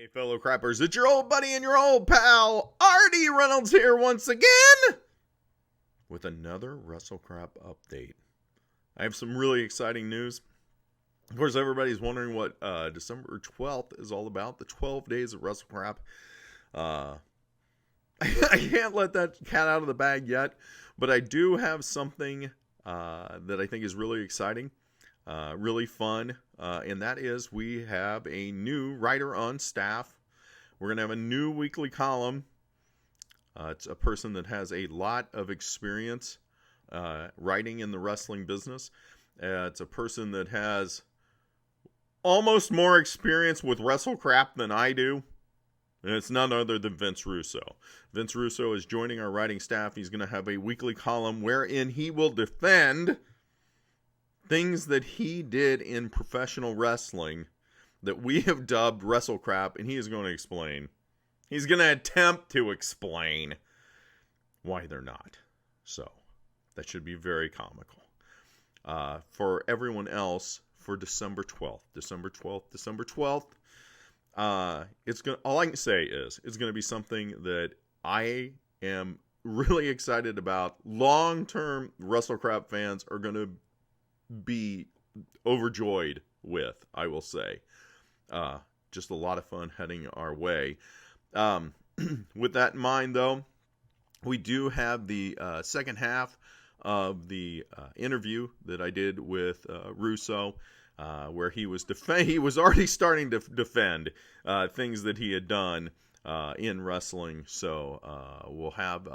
Hey, fellow crappers, it's your old buddy and your old pal, Artie Reynolds here once again with another WrestleCrap update. I have some really exciting news. Of course, everybody's wondering what December 12th is all about, the 12 days of WrestleCrap. I can't let that cat out of the bag yet, but I do have something that I think is really exciting, really fun, and that is we have a new writer on staff. We're going to have a new weekly column. It's a person that has a lot of experience writing in the wrestling business. It's a person that has almost more experience with WrestleCrap than I do. And it's none other than Vince Russo. Vince Russo is joining our writing staff. He's going to have a weekly column wherein he will defend things that he did in professional wrestling that we have dubbed WrestleCrap, and he is going to explain. He's going to attempt to explain why they're not. So, that should be very comical. For everyone else, for December 12th. All I can say is it's going to be something that I am really excited about. Long-term WrestleCrap fans are going to be overjoyed with, I will say. Just a lot of fun heading our way. With that in mind, though, we do have the second half of the interview that I did with Russo, where he was already starting to defend things that he had done in wrestling. So we'll have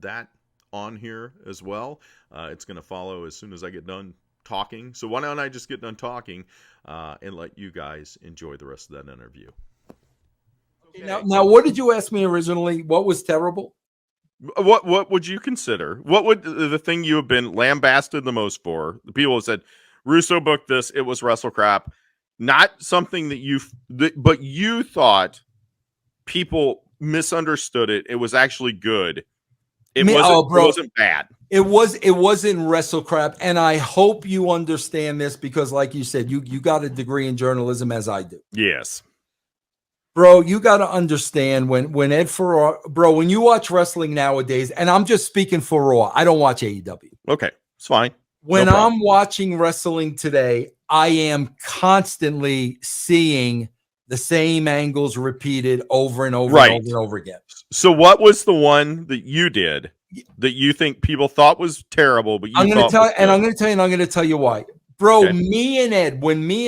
that on here as well. It's going to follow as soon as I get done talking. So why don't I just get done talking and let you guys enjoy the rest of that interview. Okay. Now, what did you ask me originally? What was terrible? What would you consider? What would the thing you have been lambasted the most for? The people have said, Russo booked this, it was WrestleCrap. Not something but you thought people misunderstood it. It was actually good. It wasn't bad. It wasn't WrestleCrap, and I hope you understand this because, like you said, you got a degree in journalism, as I do. Yes, bro. You got to understand when Ed Ferrara, bro. When you watch wrestling nowadays, and I'm just speaking for Raw. I don't watch AEW. Okay, it's fine. When I'm watching wrestling today, I am constantly seeing the same angles repeated over and over and over and over again. So what was the one that you did that you think people thought was terrible, but I'm going to tell you, and I'm going to tell you why. Bro, okay. When me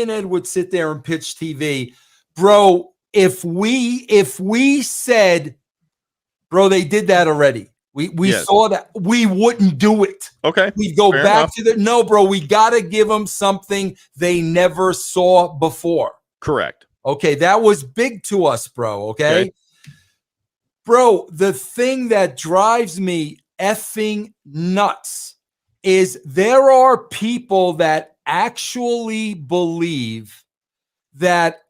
and Ed would sit there and pitch TV, bro, if we said, bro, they did that already. We saw that, we wouldn't do it. Okay. We'd go back to no, bro, we got to give them something they never saw before. Correct. Okay, that was big to us, bro, okay? Bro, the thing that drives me effing nuts is there are people that actually believe that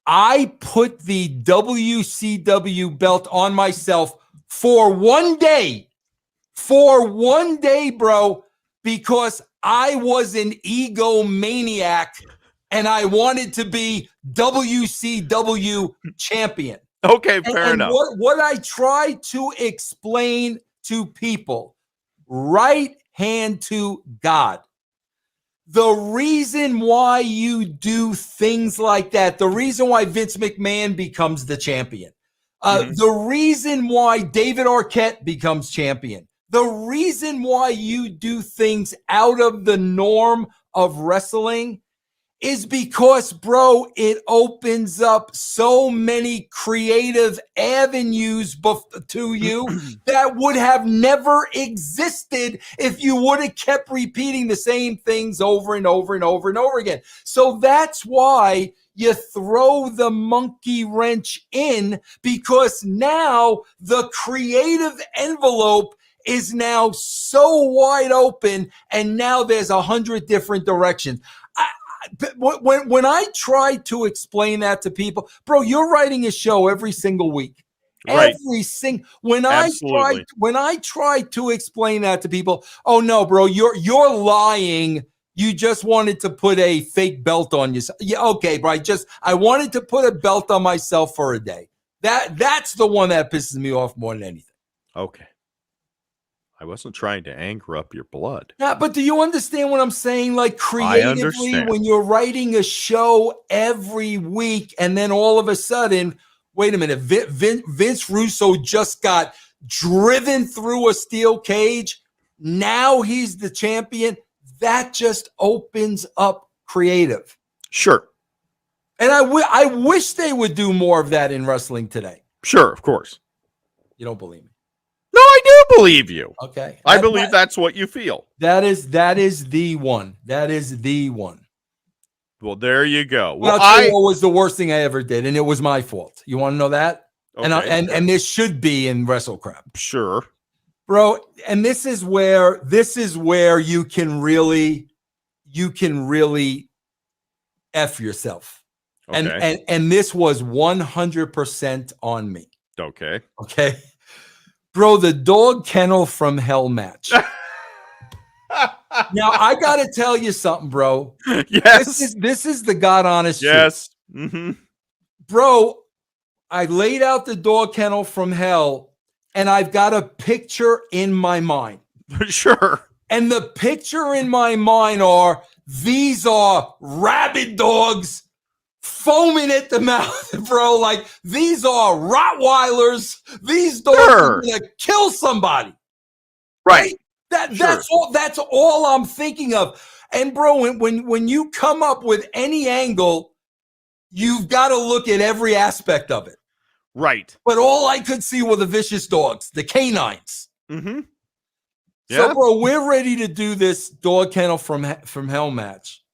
I put the WCW belt on myself for one day, bro, because I was an egomaniac and I wanted to be WCW champion. Okay, fair enough. What I try to explain to people, right hand to God, the reason why you do things like that, the reason why Vince McMahon becomes the champion, the reason why David Arquette becomes champion, the reason why you do things out of the norm of wrestling is because, bro, it opens up so many creative avenues to you that would have never existed if you would have kept repeating the same things over and over and over and over again. So that's why you throw the monkey wrench in, because now the creative envelope is now so wide open, and now there's 100 different directions. When I try to explain that to people, bro, you're writing a show every single week. Right. When I try to explain that to people, oh no, bro, you're lying. You just wanted to put a fake belt on yourself. Yeah, okay, bro. I wanted to put a belt on myself for a day. That's the one that pisses me off more than anything. Okay. I wasn't trying to anger up your blood. Yeah, but do you understand what I'm saying? Like creatively, understand. when you're writing a show every week, and then all of a sudden, wait a minute, Vince Russo just got driven through a steel cage. Now he's the champion. That just opens up creative. Sure. And I wish they would do more of that in wrestling today. Sure, of course. You don't believe me? No, I do believe you. Okay. I believe that's what you feel. That is the one. That is the one. Well, there you go. Well, I'll tell you what was the worst thing I ever did, and it was my fault. You want to know that? Okay. And this should be in WrestleCrap. Sure. Bro, and this is where you can really F yourself. Okay. And this was 100% on me. Okay. Okay. Bro, the dog kennel from hell match. Now I gotta tell you something, bro. Yes. This is the God honest truth. Yes. Mm-hmm. Bro, I laid out the dog kennel from hell, and I've got a picture in my mind. Sure. And the picture in my mind these are rabid dogs foaming at the mouth, bro. Like, these are Rottweilers. These dogs are gonna kill somebody. Right. That's all I'm thinking of. And bro, when you come up with any angle, you've got to look at every aspect of it. Right. But all I could see were the vicious dogs, the canines. Mm-hmm. Yeah. So, bro, we're ready to do this dog kennel from hell match.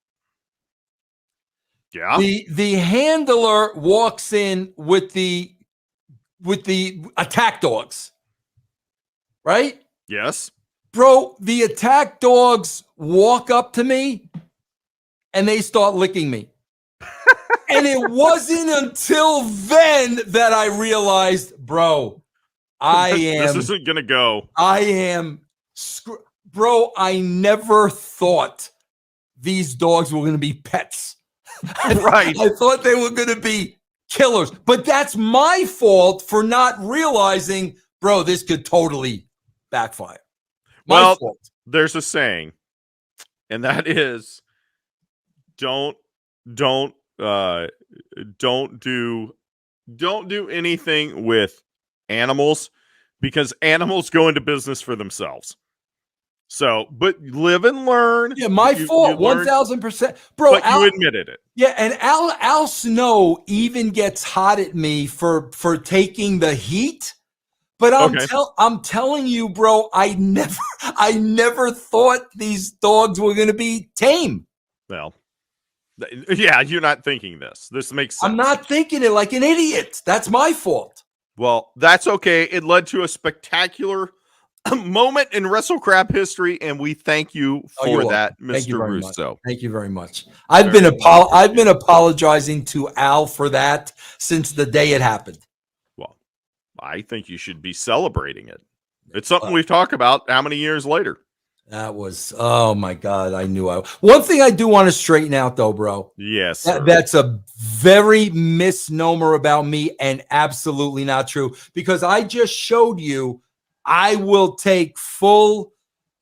Yeah. The handler walks in with the attack dogs. Right? Yes. Bro, the attack dogs walk up to me and they start licking me. And it wasn't until then that I realized, bro, This isn't going to go. Bro, I never thought these dogs were going to be pets. Right. I thought they were going to be killers. But that's my fault for not realizing, bro, this could totally backfire. My fault. There's a saying, and that is, don't do anything with animals, because animals go into business for themselves. So, but live and learn. Yeah, my fault, 1,000%, bro. But you admitted it. Yeah, and Al Snow even gets hot at me for taking the heat. But I'm telling you, bro, I never thought these dogs were going to be tame. Well, yeah, you're not thinking this. This makes sense. I'm not thinking it like an idiot. That's my fault. Well, that's okay. It led to a spectacular moment in WrestleCrap history, and we thank you for that, Mr. Russo. Thank you very much. I've been apologizing to Al for that since the day it happened. Well, I think you should be celebrating it. It's something we've talked about how many years later. That was, oh my God, one thing I do want to straighten out though, bro. Yes. That's a very misnomer about me and absolutely not true, because I just showed you I will take full.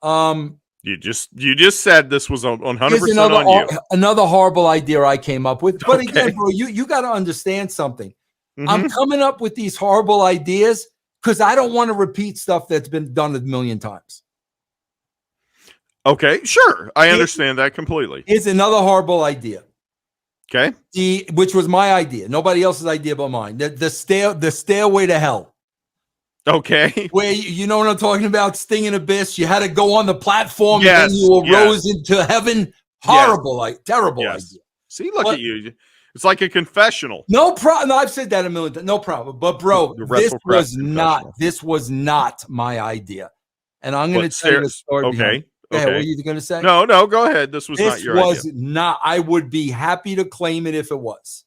You just said this was 100% on you. Another horrible idea I came up with. But again, bro, you got to understand something. Mm-hmm. I'm coming up with these horrible ideas because I don't want to repeat stuff that's been done a million times. Okay, sure. I understand that completely. Here's another horrible idea. Okay. Which was my idea. Nobody else's idea but mine. The stairway to hell. Okay. Where you know what I'm talking about? Sting and Abyss. You had to go on the platform and then you arose into heaven. Horrible, terrible idea. See, look at you. It's like a confessional. No problem. No, I've said that a million times. No problem. But bro, this was not my idea. And I'm going to tell you the story. Okay. What are you going to say? No, go ahead. This was not your idea. This was not. I would be happy to claim it if it was.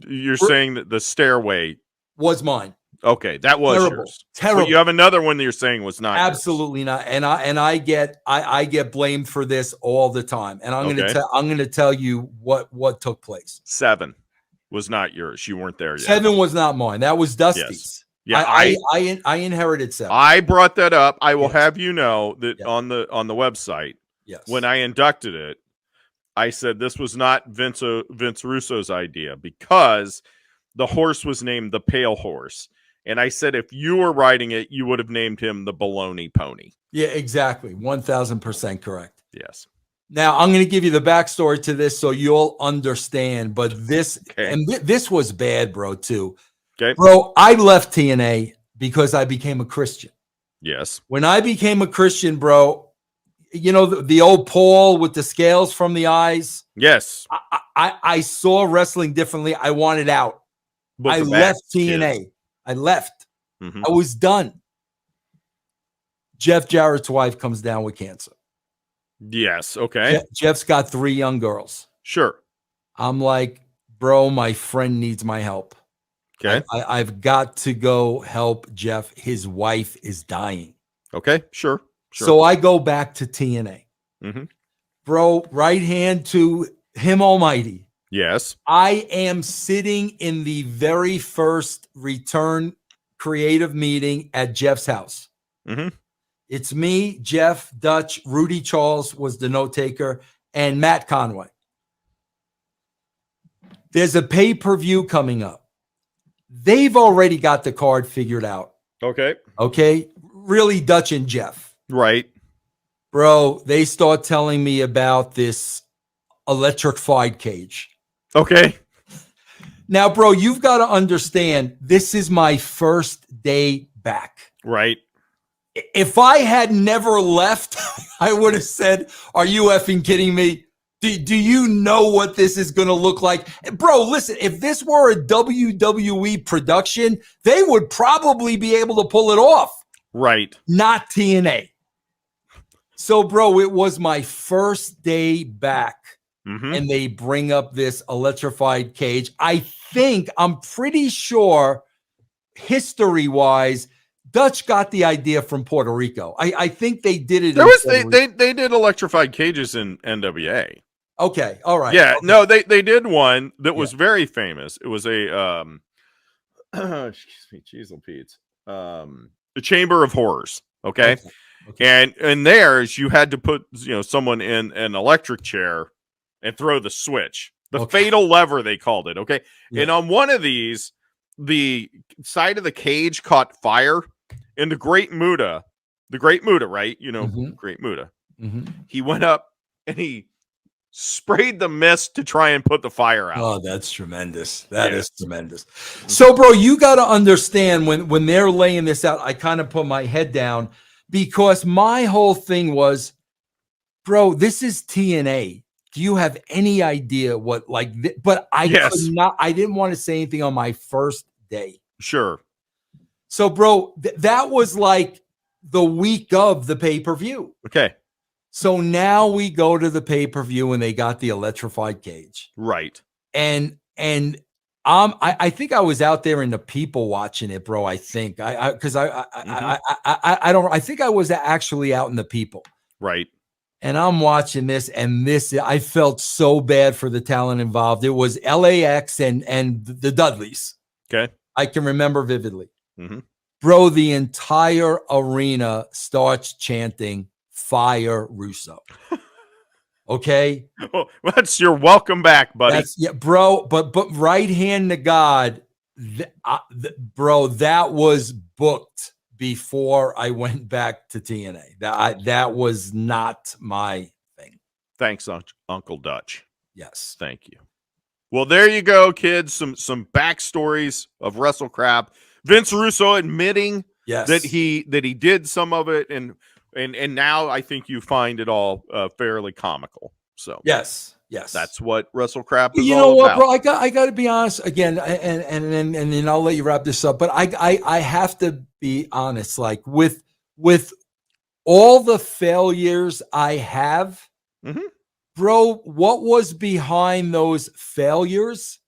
You're saying that the stairway was mine. Okay, that was Terrible. yours. Terrible. But you have another one that you're saying was not yours. Absolutely not. And I get blamed for this all the time. And I'm gonna tell you what took place. 7 was not yours. You weren't there yet. 7 was not mine. That was Dusty's. Yes. Yeah, I inherited 7. I brought that up. I will Yes. have you know that Yes. on the website, Yes. when I inducted it, I said this was not Vince Russo's idea because the horse was named the Pale Horse. And I said if you were riding it, you would have named him the Baloney Pony. Yeah, exactly. 1000% correct. Yes. Now I'm going to give you the backstory to this so you'll understand. But this this was bad, bro, too. Okay. Bro, I left TNA because I became a Christian. Yes. When I became a Christian, bro, you know, the old Paul with the scales from the eyes. Yes. I saw wrestling differently. I wanted out. I left TNA. Kids. I left. Mm-hmm. I was done. Jeff Jarrett's wife comes down with cancer. Yes. Okay. Jeff's got 3 young girls. Sure. I'm like, bro, my friend needs my help. Okay. I've got to go help Jeff. His wife is dying. Okay. Sure. So I go back to TNA. Mm-hmm. Bro, right hand to him almighty. Yes. I am sitting in the very first return creative meeting at Jeff's house. Mm-hmm. It's me, Jeff, Dutch, Rudy Charles was the note taker, and Matt Conway. There's a pay-per-view coming up. They've already got the card figured out. Okay. Okay. Really, Dutch and Jeff. Right. Bro, they start telling me about this electrified cage. Okay. Now, bro, you've got to understand, this is my first day back. Right. If I had never left, I would have said, are you effing kidding me? Do you know what this is going to look like? Bro, listen, if this were a WWE production, they would probably be able to pull it off. Right. Not TNA. So, bro, it was my first day back. Mm-hmm. And they bring up this electrified cage. I'm pretty sure, history-wise, Dutch got the idea from Puerto Rico. I think they did it. They did electrified cages in NWA. Okay, all right. Yeah, okay. No, they did one that was very famous. It was a excuse me, Cheese and Pete's. The Chamber of Horrors. Okay. And theirs you had to put someone in an electric chair and throw the switch. The fatal lever, they called it. Okay. Yeah. And on one of these, the side of the cage caught fire. And the Great Muta, right? Mm-hmm. Great Muta. Mm-hmm. He went up and he sprayed the mist to try and put the fire out. Oh, that's tremendous. That is tremendous. So, bro, you got to understand when they're laying this out, I kind of put my head down because my whole thing was, bro, this is TNA. Do you have any idea what but I could not, I didn't want to say anything on my first day. Sure. So, bro, that was like the week of the pay-per-view. Okay. So now we go to the pay-per-view and they got the electrified cage. Right. And I think I was out there in the people watching it, bro. I think because I think I was actually out in the people. Right. And I'm watching this, and I felt so bad for the talent involved. It was LAX and the Dudleys. Okay. I can remember vividly. Mm-hmm. Bro, the entire arena starts chanting "Fire Russo." Okay, well, that's your welcome back, buddy. Bro. But right hand to God, bro, that was booked before I went back to TNA. That was not my thing. Thanks, Uncle Dutch. Yes, thank you. Well, there you go, kids. Some backstories of WrestleCrap. Vince Russo admitting that he did some of it, and now I think you find it all fairly comical. So yes, that's what WrestleCrap is. You know what, bro? I got to be honest again, and then I'll let you wrap this up. But I have to be honest, like with all the failures I have, bro. What was behind those failures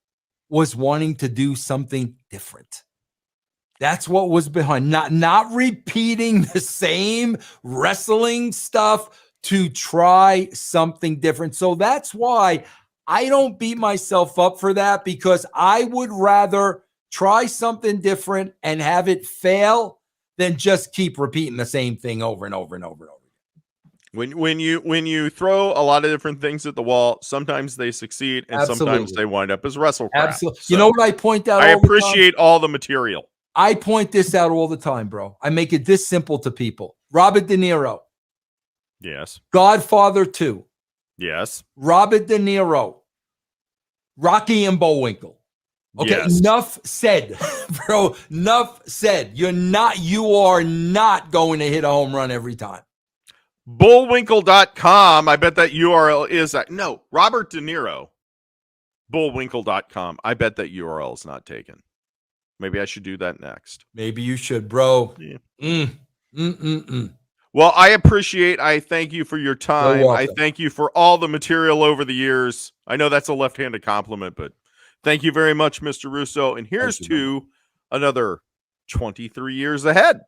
was wanting to do something different. That's what was behind. Not repeating the same wrestling stuff, to try something different. So that's why I don't beat myself up for that, because I would rather try something different and have it fail than just keep repeating the same thing over and over and over and over. When you throw a lot of different things at the wall, sometimes they succeed and sometimes they wind up as WrestleCrap. Absolutely. So you know what I point out? I appreciate all the material. I point this out all the time, bro. I make it this simple to people. Robert De Niro. Yes. Godfather 2. Yes. Robert De Niro. Rocky and Bullwinkle. Okay, yes. Enough said, bro. Enough said. You are not going to hit a home run every time. Bullwinkle.com. I bet that URL is that. No, Robert De Niro. Bullwinkle.com. I bet that URL is not taken. Maybe I should do that next. Maybe you should, bro. Yeah. Well, I thank you for your time. I thank you for all the material over the years. I know that's a left-handed compliment, but thank you very much, Mr. Russo. And here's to another 23 years ahead.